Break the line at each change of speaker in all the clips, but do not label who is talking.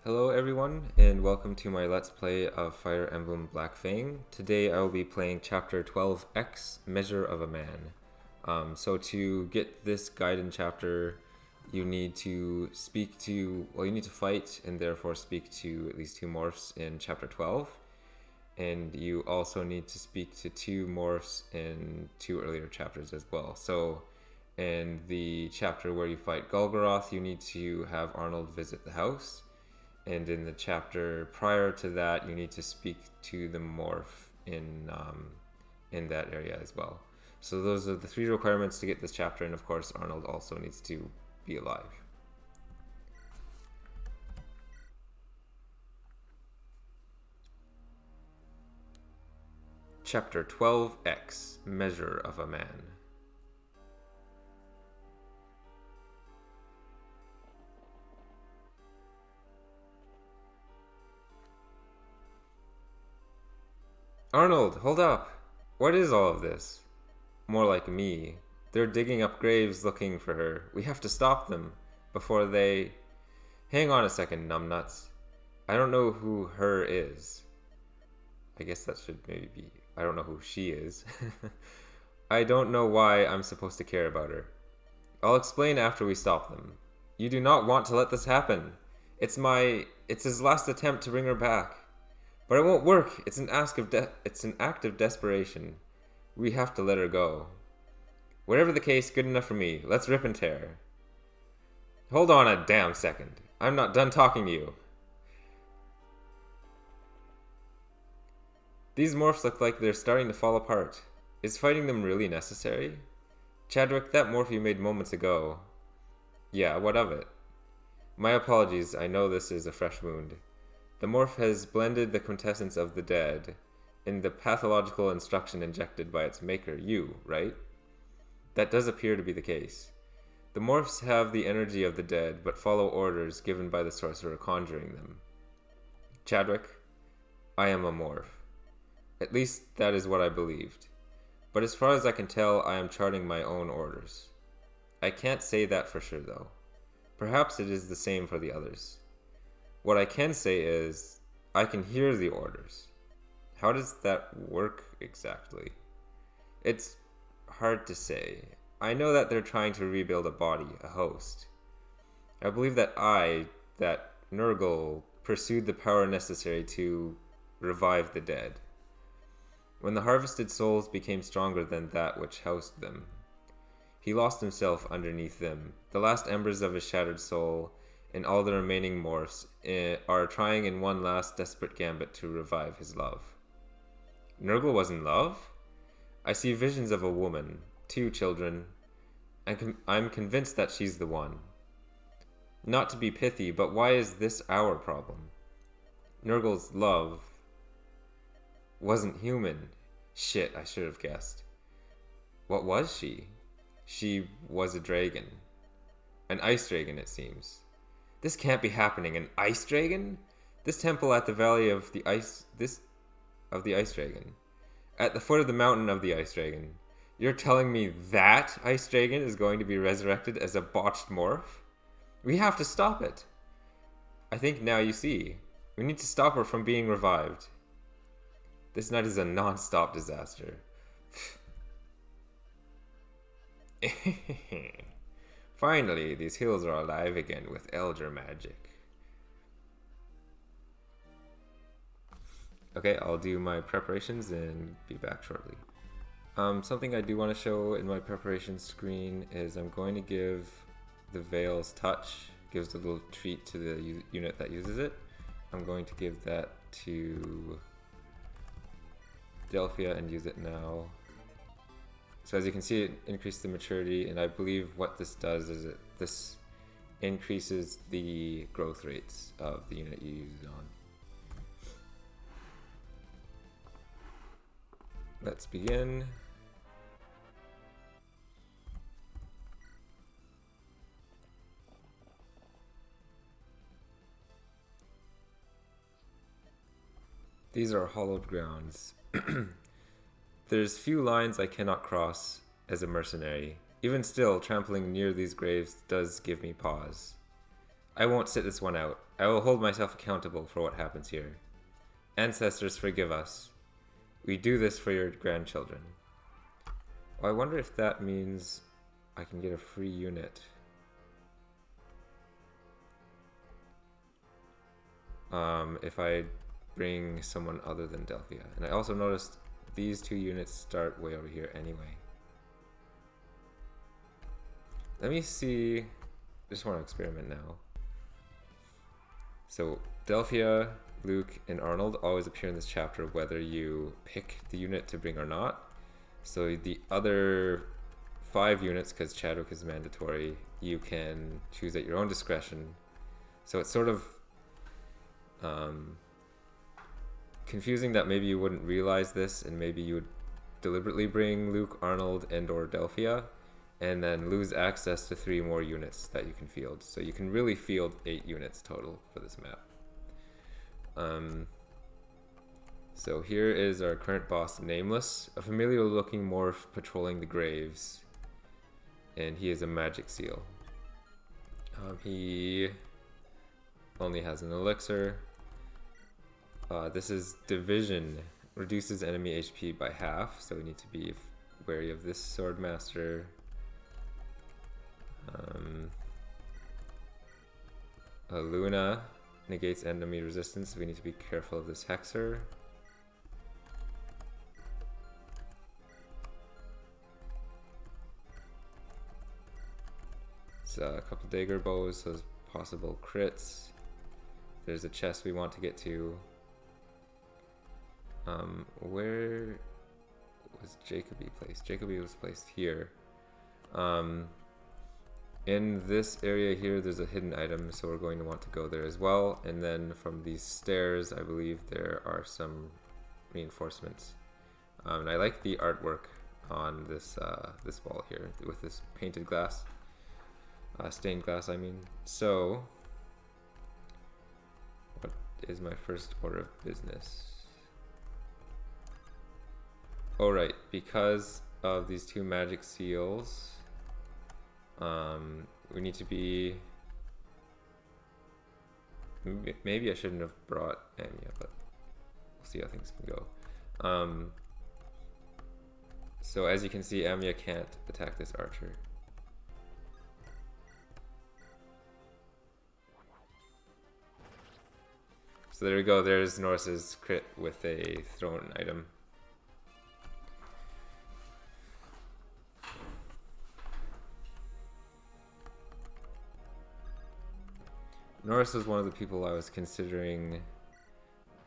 Hello everyone, and welcome to my Let's Play of Fire Emblem Black Fang. Today I will be playing Chapter 12X, Measure of a Man. So to get this guided chapter, you need to fight and therefore speak to at least two morphs in Chapter 12. And you also need to speak to two morphs in two earlier chapters as well. So in the chapter where you fight Golgoroth, you need to have Arnold visit the house. And in the chapter prior to that, you need to speak to the morph in that area as well. So those are the three requirements to get this chapter, and of course Arnold also needs to be alive. Chapter 12X, Measure of a Man. Arnold, hold up! What is all of this? More like me. They're digging up graves looking for her. We have to stop them before they... Hang on a second, numbnuts. I don't know who her is. I guess that should maybe be... I don't know who she is. I don't know why I'm supposed to care about her. I'll explain after we stop them. You do not want to let this happen. It's his last attempt to bring her back. But it won't work. It's an act of desperation. We have to let her go. Whatever the case, good enough for me. Let's rip and tear. Hold on a damn second. I'm not done talking to you. These morphs look like they're starting to fall apart. Is fighting them really necessary? Chadwick, that morph you made moments ago. Yeah, what of it? My apologies. I know this is a fresh wound. The morph has blended the quintessence of the dead in the pathological instruction injected by its maker, you, right? That does appear to be the case. The morphs have the energy of the dead, but follow orders given by the sorcerer conjuring them. Chadwick, I am a morph. At least that is what I believed. But as far as I can tell, I am charting my own orders. I can't say that for sure, though. Perhaps it is the same for the others. What I can say is, I can hear the orders. How does that work exactly? It's hard to say. I know that they're trying to rebuild a body, a host. I believe that Nurgle, pursued the power necessary to revive the dead. When the harvested souls became stronger than that which housed them, he lost himself underneath them. The last embers of his shattered soul and all the remaining morphs are trying in one last desperate gambit to revive his love. Nurgle was in love? I see visions of a woman, 2 children, and I'm convinced that she's the one. Not to be pithy, but why is this our problem? Nurgle's love wasn't human. Shit, I should have guessed. What was she? She was a dragon. An ice dragon, it seems. This can't be happening. An ice dragon? This temple at the valley of the ice dragon. At the foot of the mountain of the ice dragon. You're telling me that ice dragon is going to be resurrected as a botched morph? We have to stop it. I think now you see. We need to stop her from being revived. This night is a non-stop disaster. Finally, these hills are alive again with elder magic. Okay, I'll do my preparations and be back shortly. Something I do want to show in my preparation screen is I'm going to give the Veil's Touch, gives a little treat to the unit that uses it. I'm going to give that to Delphia and use it now. So as you can see, it increased the maturity, and I believe what this does is this increases the growth rates of the unit you use it on. Let's begin. These are hallowed grounds. There's few lines I cannot cross as a mercenary. Even still, trampling near these graves does give me pause. I won't sit this one out. I will hold myself accountable for what happens here. Ancestors, forgive us. We do this for your grandchildren. Oh, I wonder if that means I can get a free unit. If I bring someone other than Delphia. And I also noticed these 2 units start way over here anyway. Let me see. I just want to experiment now. So Delphia, Luke, and Arnold always appear in this chapter whether you pick the unit to bring or not. So the other 5 units, because Chadwick is mandatory, you can choose at your own discretion. So it's sort of confusing that maybe you wouldn't realize this and maybe you would deliberately bring Luke, Arnold, and or Delphia and then lose access to 3 more units that you can field. So you can really field 8 units total for this map. So here is our current boss, Nameless, a familiar looking morph patrolling the graves, and he is a magic seal. He only has an elixir. This is Division, reduces enemy HP by half, so we need to be wary of this Swordmaster. Luna negates enemy resistance, so we need to be careful of this Hexer. A couple dagger bows, so possible crits. There's a chest we want to get to. Where was Jacoby placed? Jacoby was placed here. In this area here, there's a hidden item, so we're going to want to go there as well. And then from these stairs, I believe there are some reinforcements. And I like the artwork on this this wall here with this painted glass. Stained glass, I mean. So, what is my first order of business? Oh, right, because of these 2 magic seals, we need to be... Maybe I shouldn't have brought Anya, but we'll see how things can go. So as you can see, Anya can't attack this archer. So there we go, there's Norris's crit with a thrown item. Norris was one of the people I was considering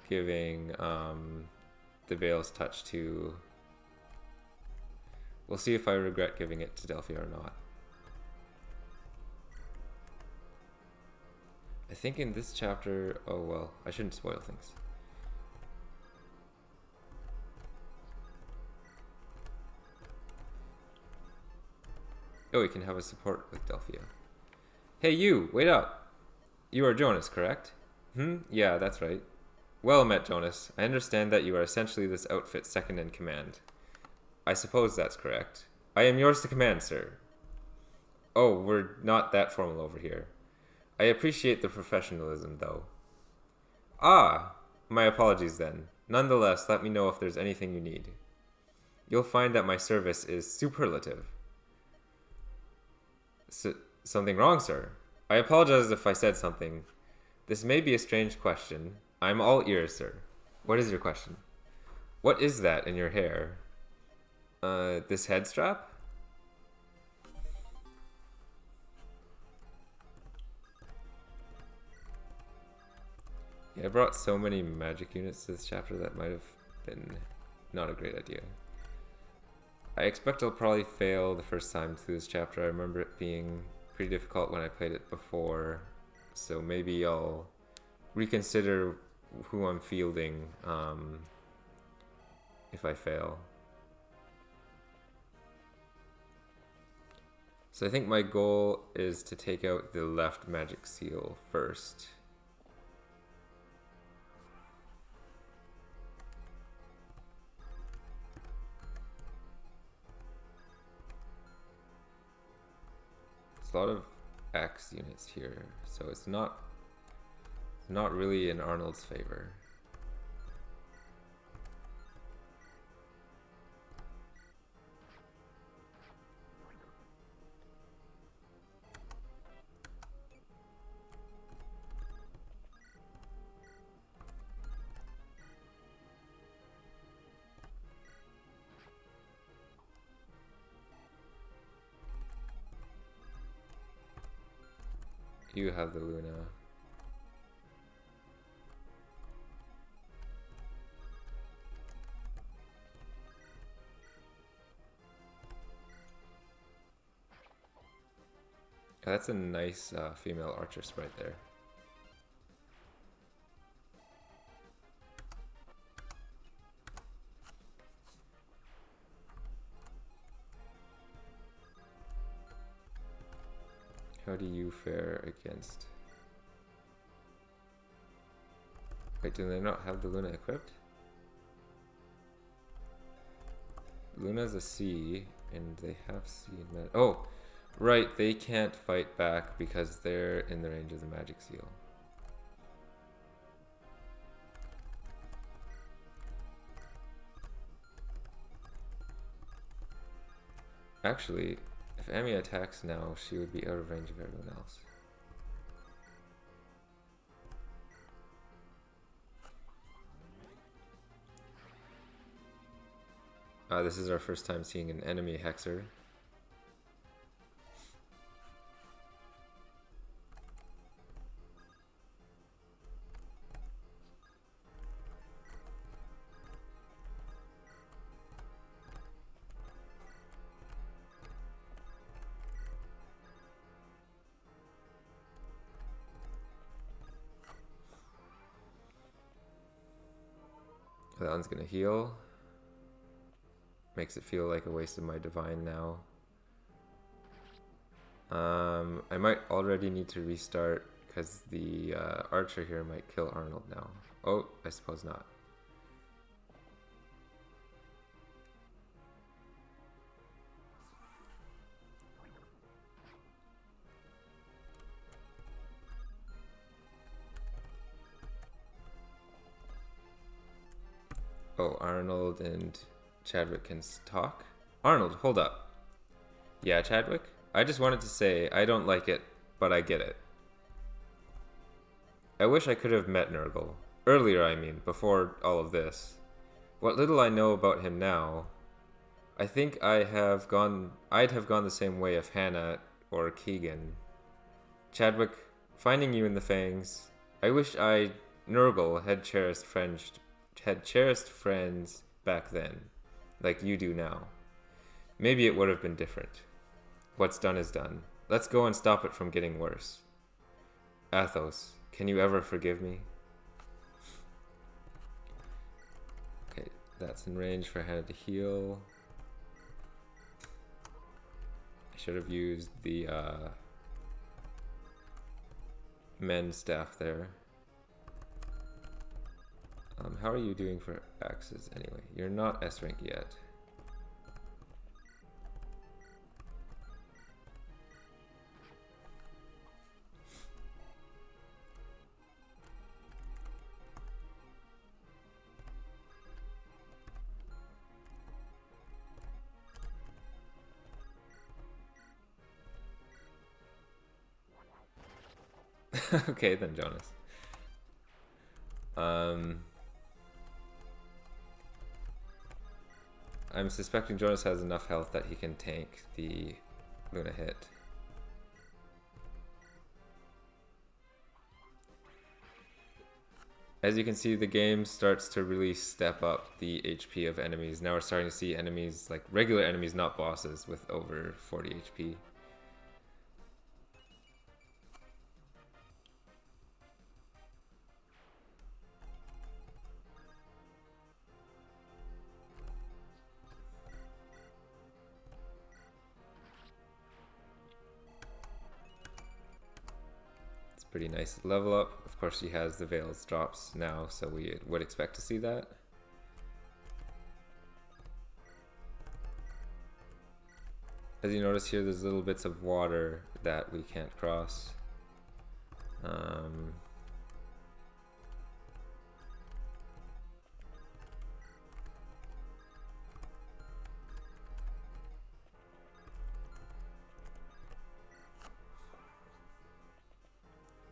giving the Veil's Touch to. We'll see if I regret giving it to Delphia or not. I think in this chapter, oh well, I shouldn't spoil things. Oh, we can have a support with Delphia. Hey you, wait up! You are Jonas, correct? Yeah, that's right. Well met, Jonas. I understand that you are essentially this outfit's second in command. I suppose that's correct. I am yours to command, sir. Oh, we're not that formal over here. I appreciate the professionalism, though. Ah, my apologies then. Nonetheless, let me know if there's anything you need. You'll find that my service is superlative. Something wrong, sir? I apologize if I said something. This may be a strange question. I'm all ears, sir. What is your question? What is that in your hair? This head strap? Yeah, I brought so many magic units to this chapter that might have been not a great idea. I expect I'll probably fail the first time through this chapter. I remember it being pretty difficult when I played it before, so maybe I'll reconsider who I'm fielding if I fail. So I think my goal is to take out the left magic seal first. There's a lot of axe units here, so it's not not really in Arnold's favor. You have the Luna. That's a nice female archer sprite there. How do you fare against... Wait, do they not have the Luna equipped? Luna's a C, and they have C and Med. Oh! Right, they can't fight back because they're in the range of the magic seal. Actually, if Amy attacks now, she would be out of range of everyone else. This is our first time seeing an enemy hexer. That one's gonna heal. Makes it feel like a waste of my divine now. I might already need to restart because the archer here might kill Arnold now. Oh, I suppose not. Oh, Arnold and Chadwick can talk? Arnold, hold up. Yeah, Chadwick? I just wanted to say, I don't like it, but I get it. I wish I could have met Nurgle. Earlier, I mean, before all of this. What little I know about him now, I think I'd have gone the same way of Hannah or Keegan. Chadwick, finding you in the Fangs, I wish Nurgle, had cherished friends back then, like you do now. Maybe it would have been different. What's done is done. Let's go and stop it from getting worse. Athos, can you ever forgive me? Okay, that's in range for Hannah to heal. I should have used the mend staff there. How are you doing for axes anyway? You're not S rank yet. Okay then, Jonas. I'm suspecting Jonas has enough health that he can tank the Luna hit. As you can see, the game starts to really step up the HP of enemies. Now we're starting to see enemies, like regular enemies, not bosses, with over 40 HP. Pretty nice level up. Of course, she has the Veil's drops now, so we would expect to see that. As you notice here, there's little bits of water that we can't cross.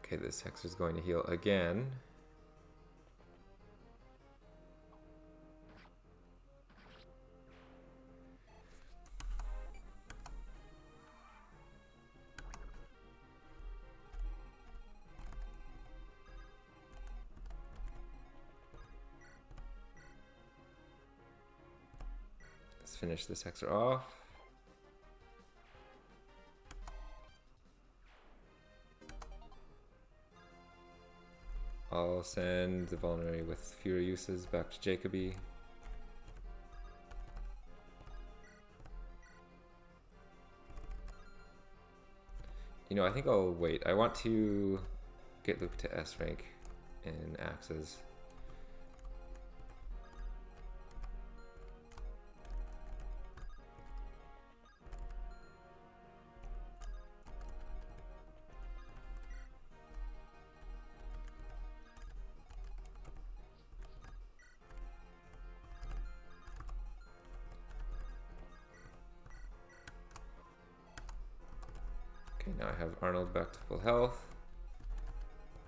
Okay, this hexer's going to heal again. Let's finish this hexer off. I'll send the Vulnerary with fewer uses back to Jacoby. You know, I think I'll wait. I want to get Luke to S rank in axes. Now I have Arnold back to full health.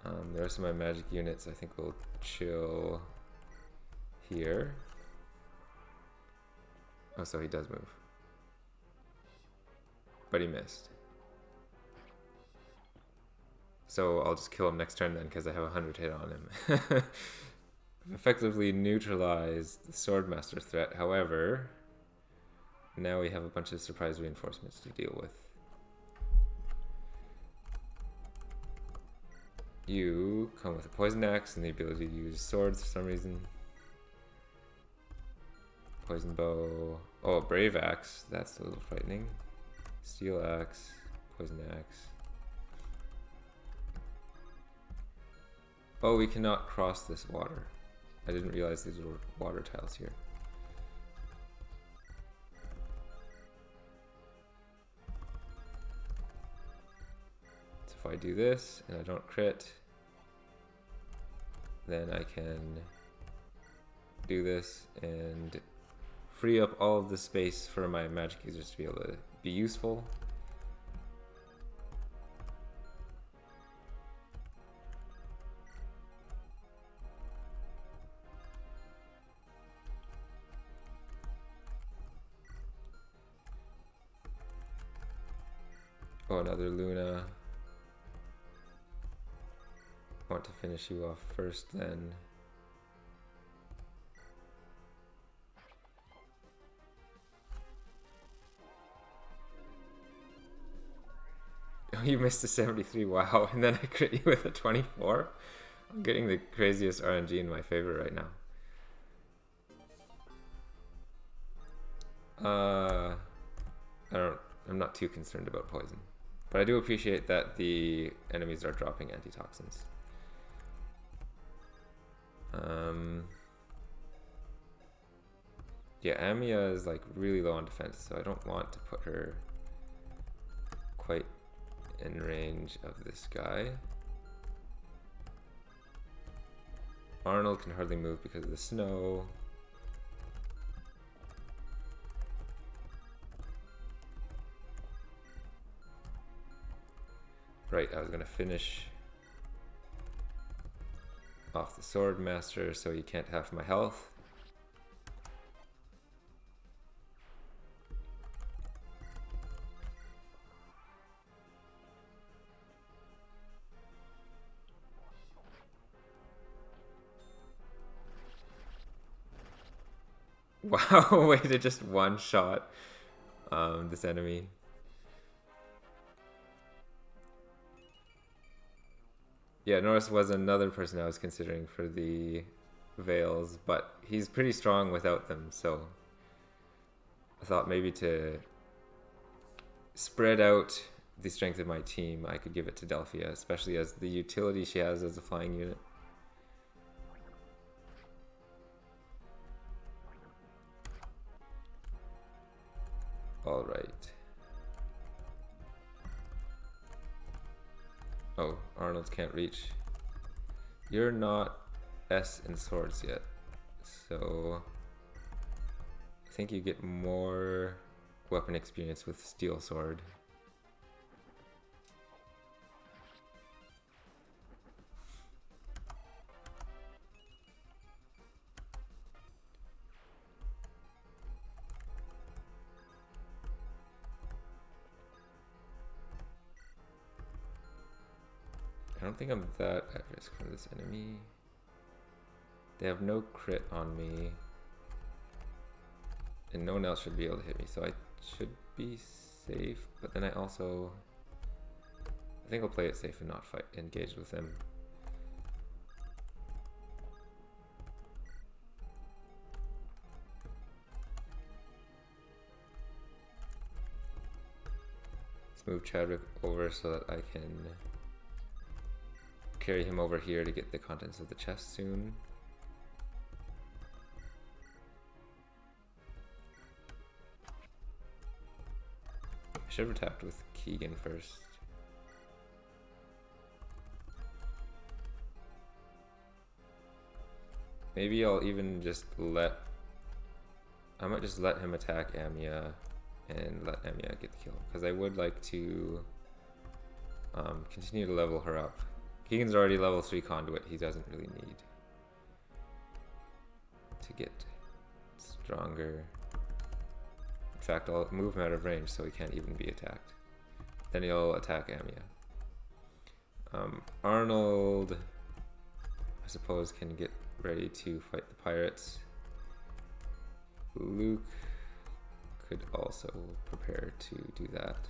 The rest of my magic units I think will chill here. Oh, so he does move. But he missed. So I'll just kill him next turn then because I have 100 hit on him. I've effectively neutralized the Swordmaster threat. However, now we have a bunch of surprise reinforcements to deal with. You come with a poison axe and the ability to use swords for some reason. Poison bow. Oh, a brave axe. That's a little frightening. Steel axe. Poison axe. Oh, we cannot cross this water. I didn't realize these were water tiles here. So if I do this and I don't crit, then I can do this and free up all of the space for my magic users to be able to be useful. Oh, another Luna. Want to finish you off first then. Oh, you missed a 73, wow, and then I crit you with a 24. I'm getting the craziest RNG in my favor right now. I'm not too concerned about poison, but I do appreciate that the enemies are dropping antitoxins. Yeah, Amia is like really low on defense, so I don't want to put her quite in range of this guy. Arnold can hardly move because of the snow. Right, I was gonna finish off the Sword Master so he can't have my health. Wow, way to just one-shot this enemy. Yeah, Norris was another person I was considering for the Veils, but he's pretty strong without them, so I thought maybe to spread out the strength of my team, I could give it to Delphia, especially as the utility she has as a flying unit. All right. Oh, Arnold can't reach. You're not S in swords yet, so I think you get more weapon experience with Steel Sword. don't think I'm that at risk for this enemy. They have no crit on me. And no one else should be able to hit me, so I should be safe. But then I think I'll play it safe and not engage with them. Let's move Chadwick over so that I can carry him over here to get the contents of the chest soon. I should have attacked with Keegan first. Maybe I'll even just I might just let him attack Amia and let Amia get the kill, because I would like to continue to level her up. Keegan's already level 3 conduit, he doesn't really need to get stronger. In fact, I'll move him out of range so he can't even be attacked. Then he'll attack Amia. Arnold, I suppose, can get ready to fight the pirates. Luke could also prepare to do that.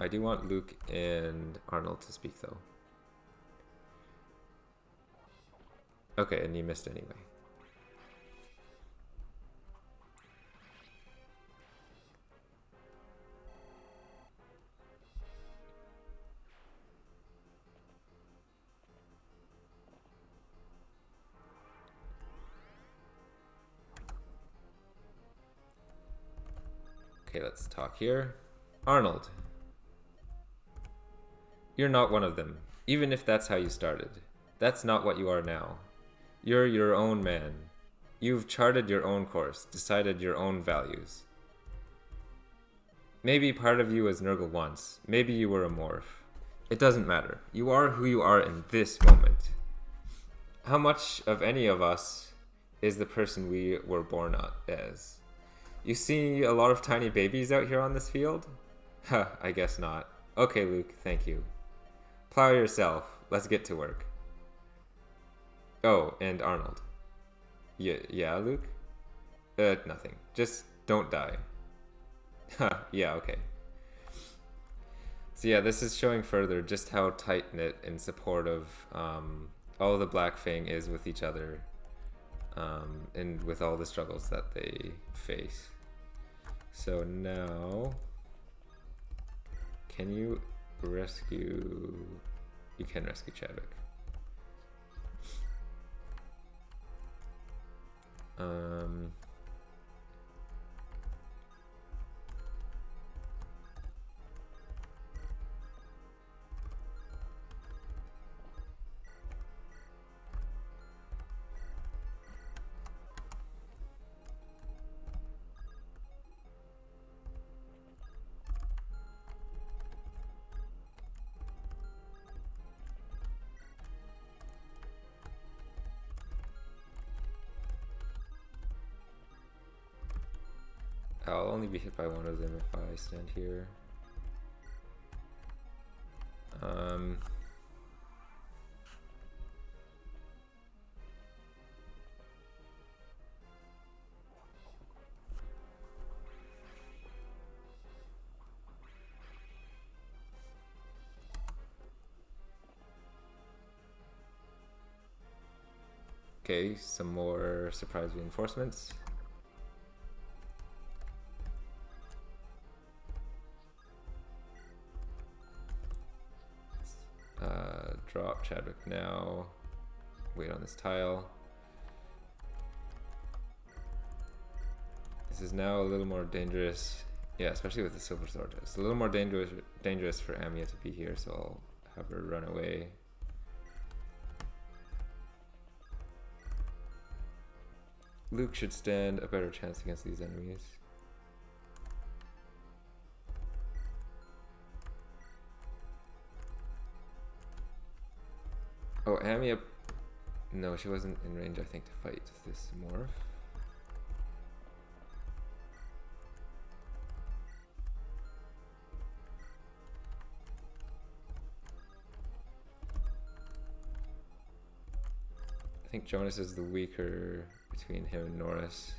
I do want Luke and Arnold to speak though. Okay, and you missed anyway. Okay, let's talk here. Arnold, you're not one of them, even if that's how you started. That's not what you are now. You're your own man. You've charted your own course, decided your own values. Maybe part of you was Nurgle once. Maybe you were a morph. It doesn't matter. You are who you are in this moment. How much of any of us is the person we were born as? You see a lot of tiny babies out here on this field? Huh, I guess not. Okay, Luke, thank you. Plow yourself. Let's get to work. Oh, and Arnold. Yeah, Luke? Nothing. Just don't die. Huh, yeah, okay. So yeah, this is showing further just how tight-knit and supportive all of the Black Fang is with each other. And with all the struggles that they face. So now, can you rescue? You can rescue Chadwick. I'll only be hit by one of them if I stand here. Okay, some more surprise reinforcements. Drop Chadwick now. Wait on this tile. This is now a little more dangerous. Yeah, especially with the silver sword. It's a little more dangerous for Amia to be here, so I'll have her run away. Luke should stand a better chance against these enemies. Oh, Amia... No, she wasn't in range, I think, to fight this morph. I think Jonas is the weaker between him and Norris.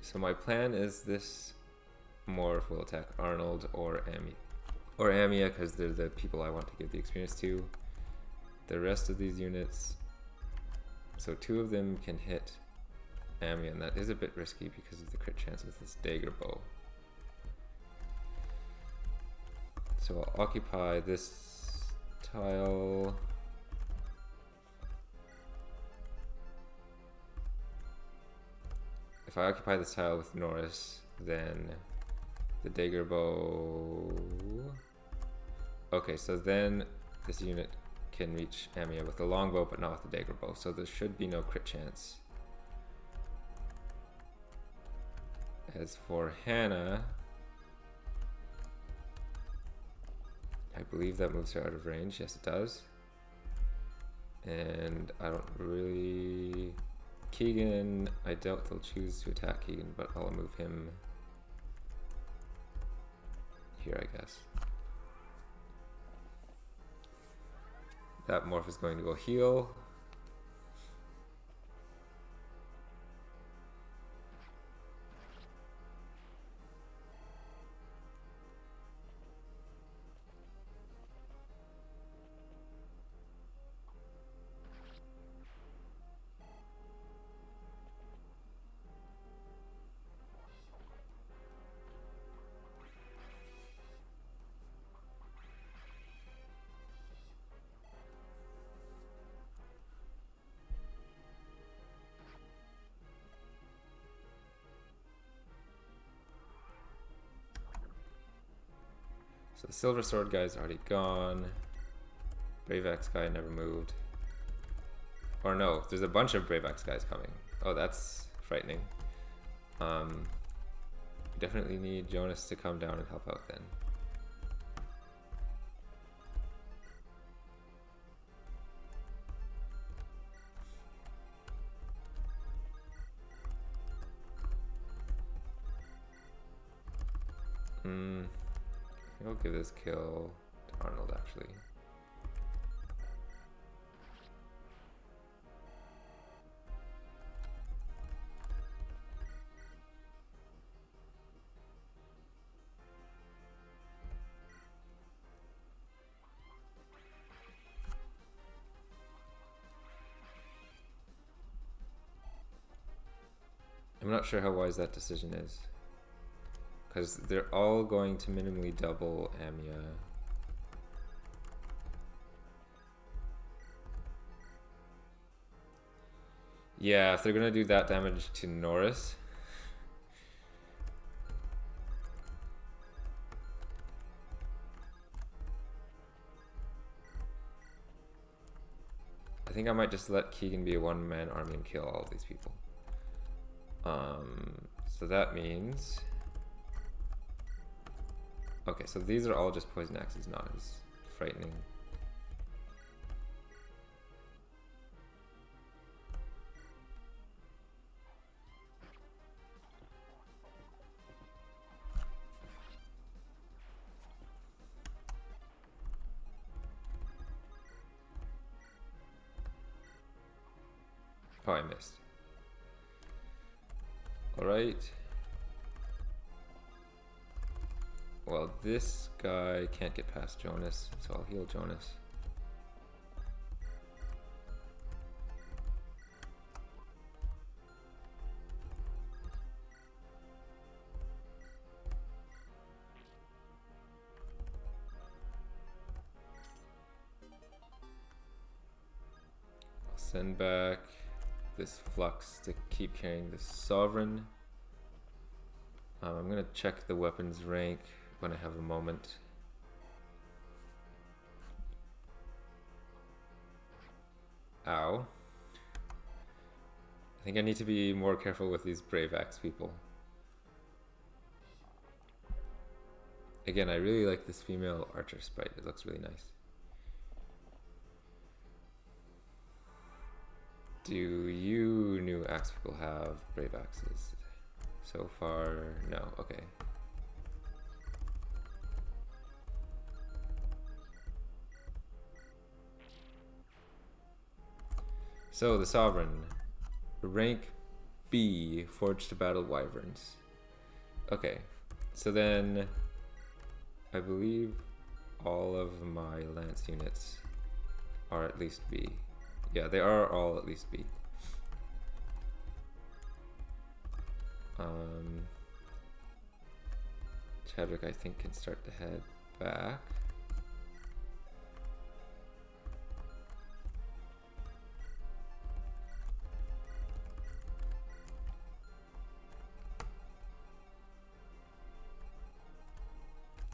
So my plan is this morph will attack Arnold or Amia because they're the people I want to give the experience to. The rest of these units, so 2 of them can hit Amia, and that is a bit risky because of the crit chance with this dagger bow. So I'll occupy this tile. If I occupy this tile with Norris, then the dagger bow... Okay, so then this unit can reach Amia with the longbow, but not with the dagger bow, so there should be no crit chance. As for Hannah, I believe that moves her out of range. Yes, it does. And I don't really... Keegan, I doubt they'll choose to attack Keegan, but I'll move him here, I guess. That morph is going to go heal. So the Silver Sword guy's already gone. Brave Axe guy never moved. Or no, there's a bunch of Brave Axe guys coming. Oh, that's frightening. We definitely need Jonas to come down and help out then. I'll give this kill to Arnold, actually. I'm not sure how wise that decision is, because they're all going to minimally double Amia. Yeah, if they're gonna do that damage to Norris. I think I might just let Keegan be a one-man army and kill all of these people. So that means... Okay, so these are all just poison axes, not as frightening. Oh, I missed. Alright. Well, this guy can't get past Jonas, so I'll heal Jonas. I'll send back this Flux to keep carrying this Sovereign. I'm gonna check the weapons rank when I have a moment. Ow. I think I need to be more careful with these Brave Axe people. Again, I really like this female archer sprite. It looks really nice. Do you new axe people have Brave Axes? So far, no. Okay. So the Sovereign, rank B, forged to battle wyverns. Okay, so then I believe all of my lance units are at least B. Yeah, they are all at least B. Chadwick, I think, can start to head back.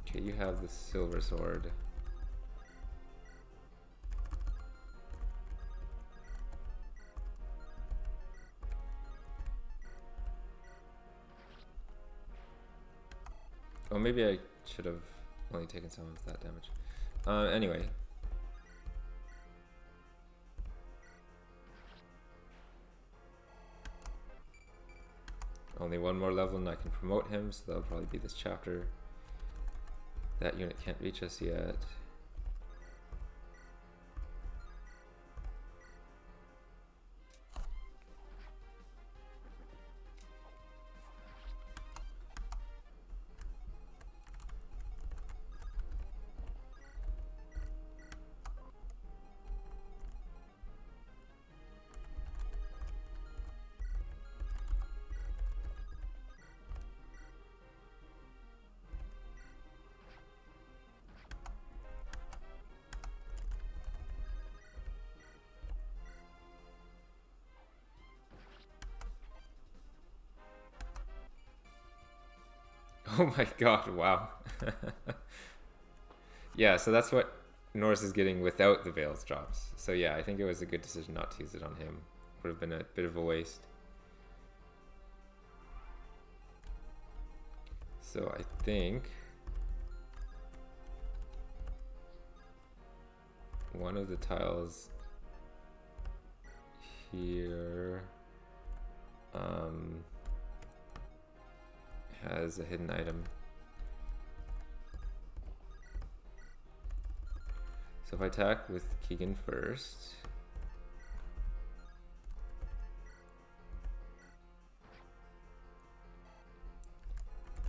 Okay, you have the silver sword. Oh, maybe I should have only taken some of that damage. Anyway. Only one more level and I can promote him, so that'll probably be this chapter. That unit can't reach us yet. Oh my god, wow. Yeah, so that's what Norse is getting without the Veils drops. So yeah, I think it was a good decision not to use it on him. Would have been a bit of a waste. So I think one of the tiles here has a hidden item. So if I attack with Keegan first,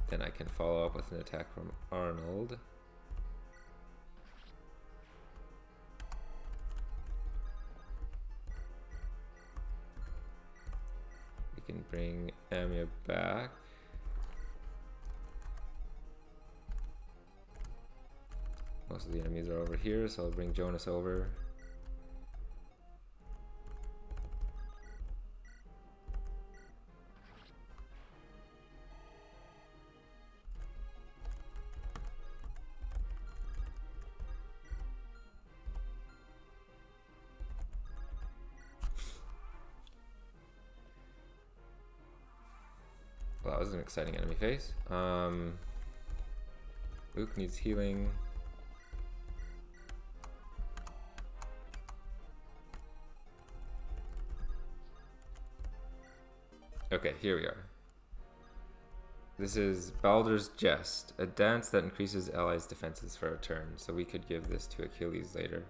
then I can follow up with an attack from Arnold. We can bring Amia back. Most of the enemies are over here, so I'll bring Jonas over. Well, that was an exciting enemy phase. Luke needs healing. Okay, here we are. This is Baldur's Jest, a dance that increases allies' defenses for a turn. So we could give this to Achilles later.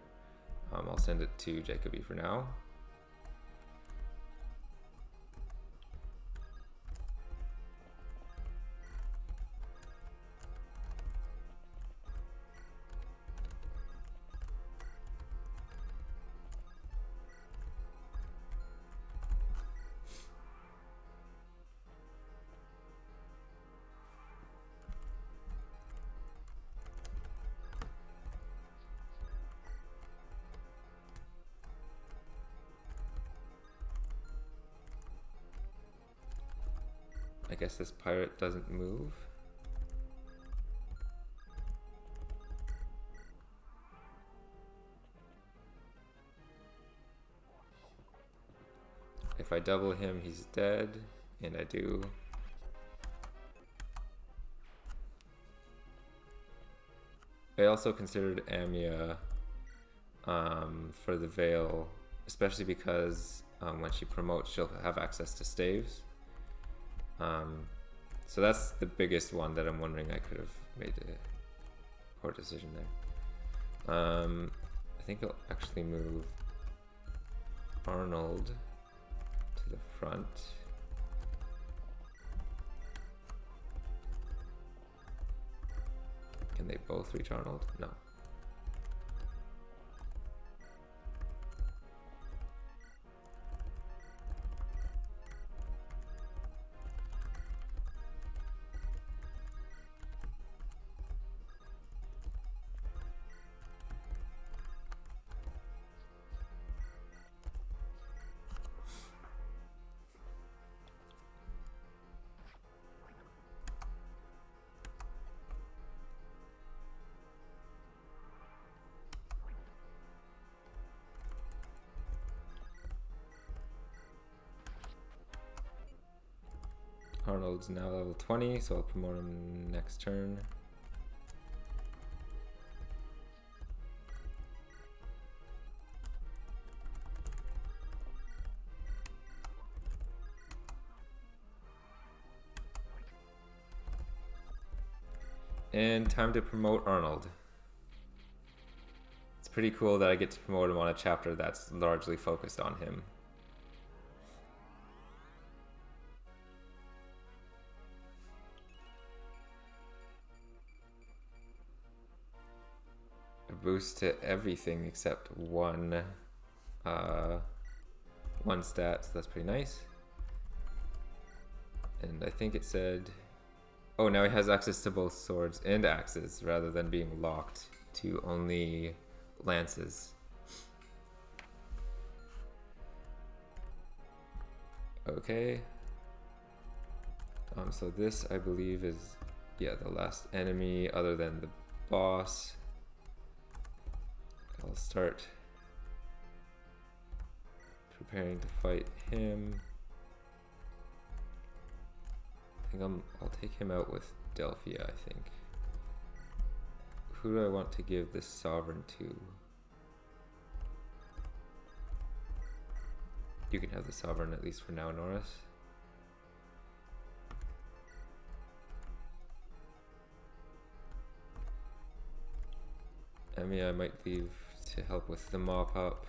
I'll send it to Jacoby for now. I guess this pirate doesn't move. If I double him, he's dead, and I do. I also considered Amia for the Veil, especially because when she promotes, she'll have access to staves. So that's the biggest one that I'm wondering I could have made a poor decision there. I think I'll actually move Arnold to the front. Can they both reach Arnold? No. Arnold's now level 20, so I'll promote him next turn. And time to promote Arnold. It's pretty cool that I get to promote him on a chapter that's largely focused on him. Boost to everything except one stat, so that's pretty nice. And I think it said, oh, now he has access to both swords and axes rather than being locked to only lances. Okay. So this, I believe, is, yeah, the last enemy other than the boss. I'll start preparing to fight him. I think I'll take him out with Delphia, I think. Who do I want to give this sovereign to? You can have the sovereign at least for now, Norris. Emmy I might leave to help with the mop up.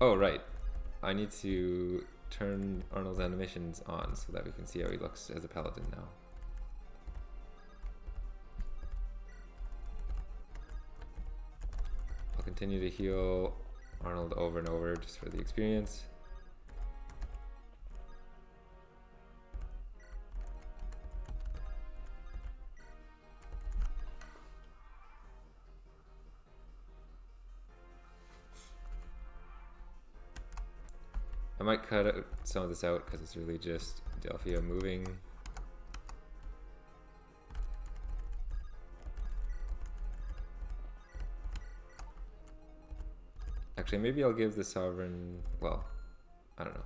Oh, right. I need to turn Arnold's animations on so that we can see how he looks as a paladin now. I'll continue to heal Arnold over and over just for the experience. I might cut out some of this out because it's really just Delphia moving. Actually, maybe I'll give the sovereign, well, I don't know.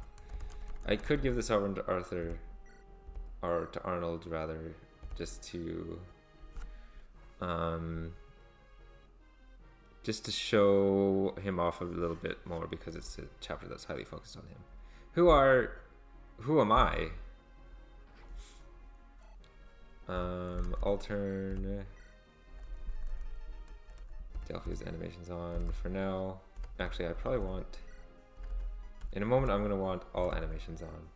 I could give the sovereign to Arthur, or to Arnold rather, just to show him off a little bit more because it's a chapter that's highly focused on him. Who am I? I'll turn Delphia's animations on for now. Actually, I probably want, in a moment I'm going to want all animations on.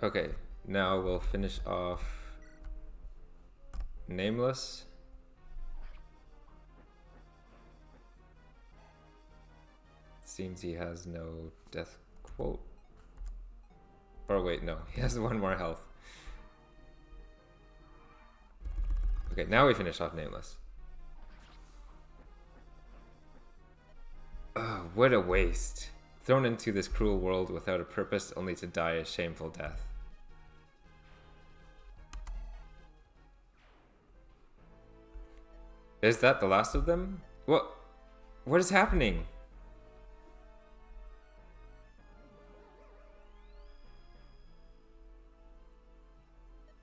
Okay, now we'll finish off Nameless. Seems he has no death quote. Or wait, no, he has one more health. Okay, now we finish off Nameless. Oh, what a waste. Thrown into this cruel world without a purpose, only to die a shameful death. Is that the last of them? What is happening?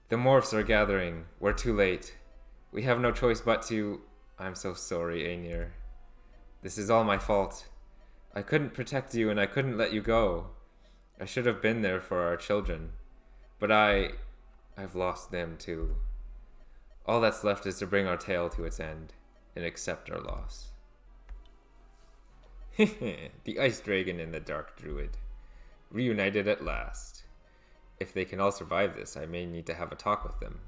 The morphs are gathering. We're too late. We have no choice but to... I'm so sorry, Aenir. This is all my fault. I couldn't protect you and I couldn't let you go. I should have been there for our children. But I've lost them too. All that's left is to bring our tale to its end and accept our loss. The Ice Dragon and the Dark Druid. Reunited at last. If they can all survive this, I may need to have a talk with them.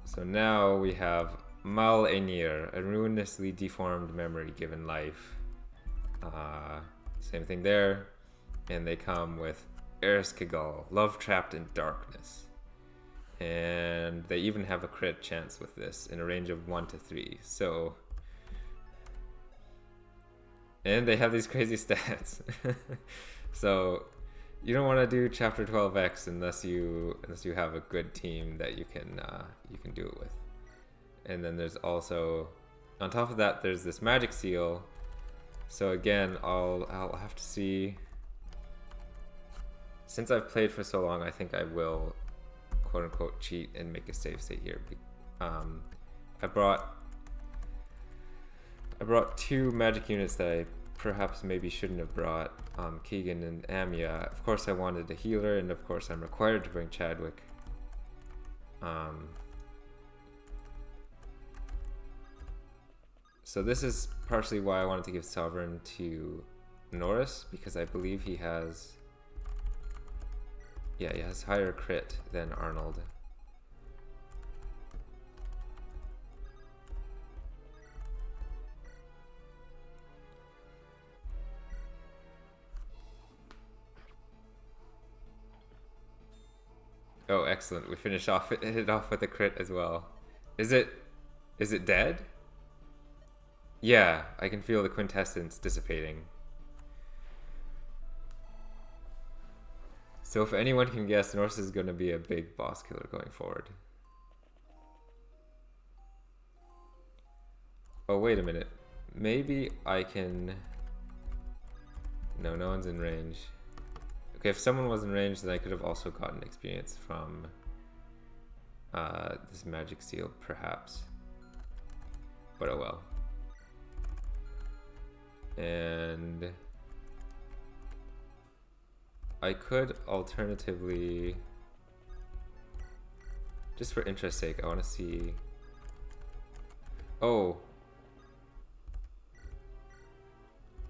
So now we have Mal Aenir, a ruinously deformed memory given life. Same thing there. And they come with Eris Kigal, love trapped in darkness. And they even have a crit chance with this in a range of 1 to 3. So... And they have these crazy stats. So you don't want to do chapter 12x unless you have a good team that you can do it with. And then there's also, on top of that, there's this magic seal. So again, I'll have to see. Since I've played for so long, I think I will quote unquote cheat and make a save state here. I brought 2 magic units that I perhaps maybe shouldn't have brought, Keegan and Amia. Of course I wanted a healer, and of course I'm required to bring Chadwick. So this is partially why I wanted to give Sovereign to Norris, because I believe he has higher crit than Arnold. Oh, excellent. We finish it off with a crit as well. Is it dead? Yeah, I can feel the quintessence dissipating. So if anyone can guess, Norse is going to be a big boss killer going forward. Oh, wait a minute. Maybe I can... No one's in range. Okay, if someone was in range, then I could have also gotten experience from this magic seal, perhaps. But oh well. And I could alternatively, just for interest's sake, I want to see... Oh!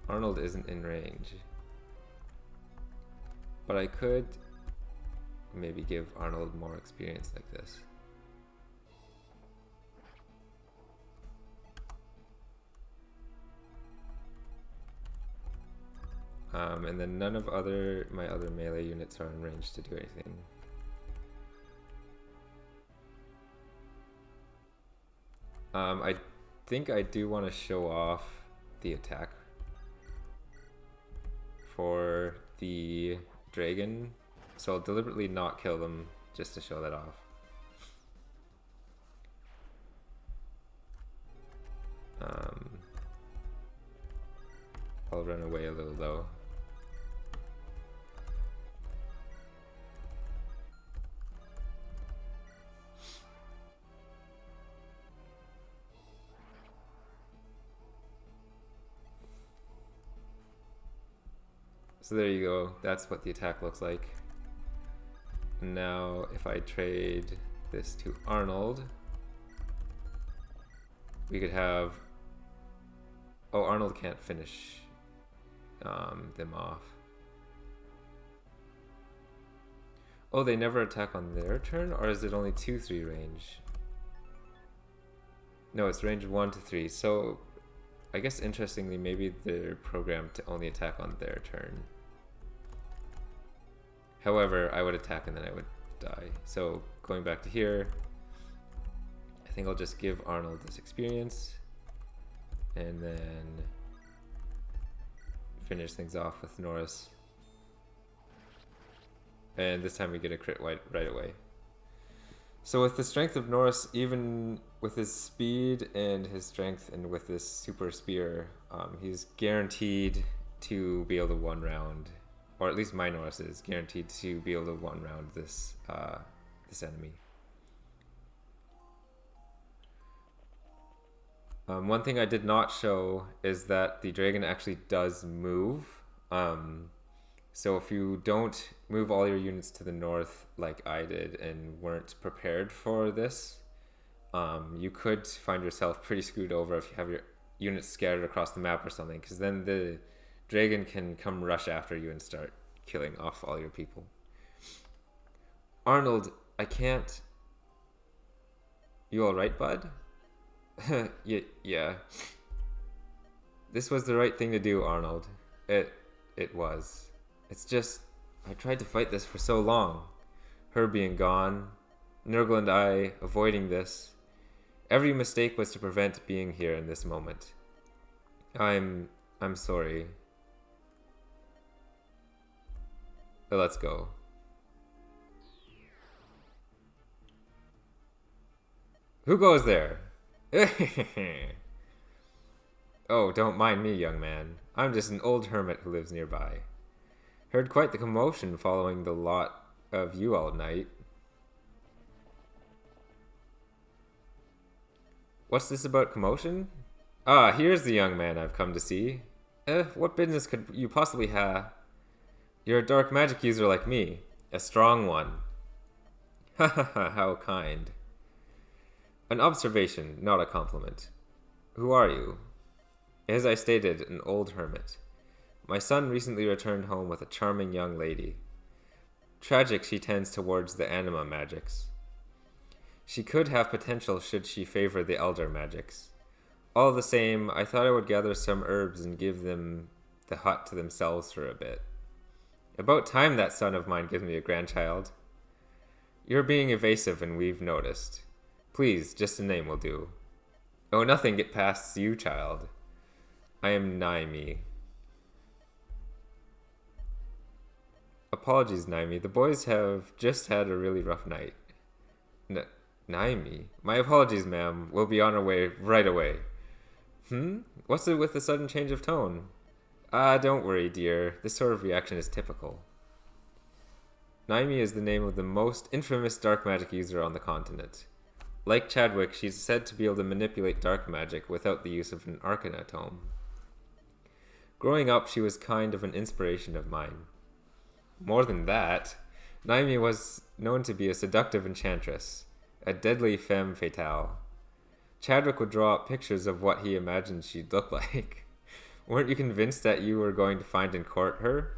Arnold isn't in range. But I could maybe give Arnold more experience like this. And then none of my other melee units are in range to do anything. I think I do want to show off the attack for the dragon, so I'll deliberately not kill them just to show that off. I'll run away a little though. So there you go, that's what the attack looks like. Now if I trade this to Arnold, we could have Oh, Arnold can't finish them off. Oh, they never attack on their turn? Or is it only 2-3 range? No, it's range 1 to 3. So, I guess interestingly, maybe they're programmed to only attack on their turn. However, I would attack and then I would die. So, going back to here, I think I'll just give Arnold this experience. And then finish things off with Norris. And this time we get a crit right away. So with the strength of Norris, even with his speed and his strength and with this super spear, he's guaranteed to be able to one round, or at least my Norris is guaranteed to be able to one round this this enemy. One thing I did not show is that the dragon actually does move. So if you don't move all your units to the north like I did and weren't prepared for this, you could find yourself pretty screwed over if you have your units scattered across the map or something, because then the dragon can come rush after you and start killing off all your people. Arnold, I can't... You alright, bud? Yeah. This was the right thing to do, Arnold. It was. It's just, I tried to fight this for so long. Her being gone, Nurgle and I avoiding this. Every mistake was to prevent being here in this moment. I'm sorry. Let's go. Who goes there? Oh, don't mind me, young man. I'm just an old hermit who lives nearby. Heard quite the commotion following the lot of you all night. What's this about commotion? Ah, here's the young man I've come to see. What business could you possibly have? You're a dark magic user like me. A strong one. Ha ha ha, how kind. An observation, not a compliment. Who are you? As I stated, an old hermit. My son recently returned home with a charming young lady. Tragic she tends towards the anima magics. She could have potential should she favor the elder magics. All the same, I thought I would gather some herbs and give them the hut to themselves for a bit. About time that son of mine gives me a grandchild. You're being evasive and we've noticed. Please, just a name will do. Oh, nothing get past you, child. I am Naimi. Apologies, Naimi. The boys have just had a really rough night. Naimi? My apologies, ma'am. We'll be on our way right away. What's it with the sudden change of tone? Don't worry, dear. This sort of reaction is typical. Naimi is the name of the most infamous dark magic user on the continent. Like Chadwick, she's said to be able to manipulate dark magic without the use of an arcana tome. Growing up, she was kind of an inspiration of mine. More than that, Naimi was known to be a seductive enchantress, a deadly femme fatale. Chadwick would draw up pictures of what he imagined she'd look like. Weren't you convinced that you were going to find and court her?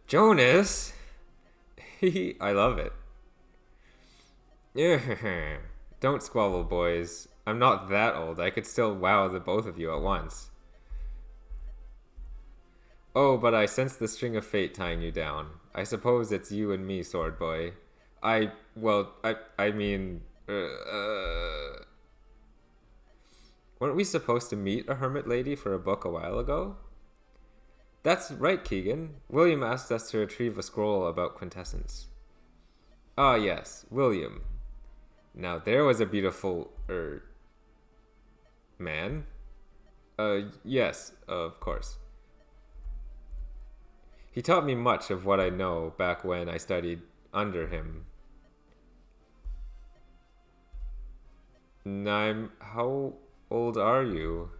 Jonas? I love it. Don't squabble, boys. I'm not that old. I could still wow the both of you at once. Oh, but I sense the string of fate tying you down. I suppose it's you and me, sword boy. I mean... Weren't we supposed to meet a hermit lady for a book a while ago? That's right, Keegan. William asked us to retrieve a scroll about quintessence. Ah, yes, William. Now there was a beautiful, man? Yes, of course. He taught me much of what I know back when I studied under him. How old are you?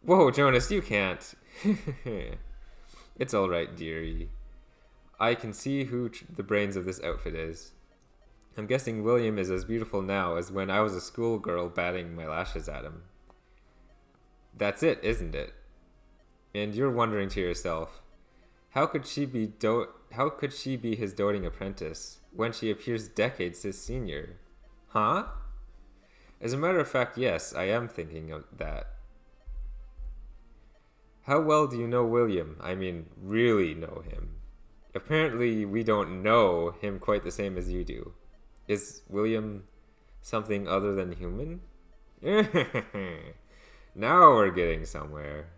Whoa, Jonas, you can't. It's alright, dearie. I can see who the brains of this outfit is. I'm guessing William is as beautiful now as when I was a schoolgirl batting my lashes at him. That's it, isn't it? And you're wondering to yourself, how could she be his doting apprentice when she appears decades his senior? Huh? As a matter of fact, yes, I am thinking of that. How well do you know William? I mean, really know him. Apparently, we don't know him quite the same as you do. Is William something other than human? Now we're getting somewhere.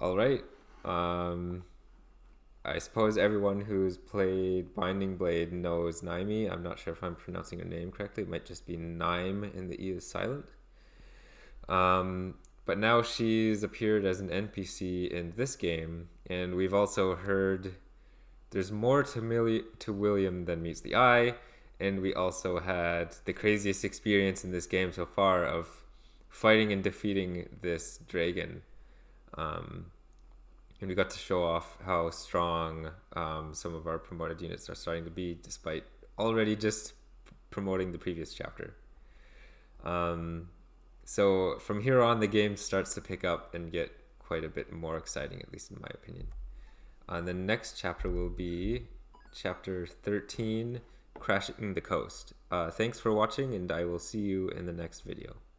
Alright. I suppose everyone who's played Binding Blade knows Naimi. I'm not sure if I'm pronouncing her name correctly. It might just be Naim and the E is silent. But now she's appeared as an NPC in this game, and we've also heard there's more to William than meets the eye, and we also had the craziest experience in this game so far of fighting and defeating this dragon. And we got to show off how strong some of our promoted units are starting to be, despite already just promoting the previous chapter. So from here on, the game starts to pick up and get quite a bit more exciting, at least in my opinion. The next chapter will be chapter 13, Crashing the Coast. Thanks for watching, and I will see you in the next video.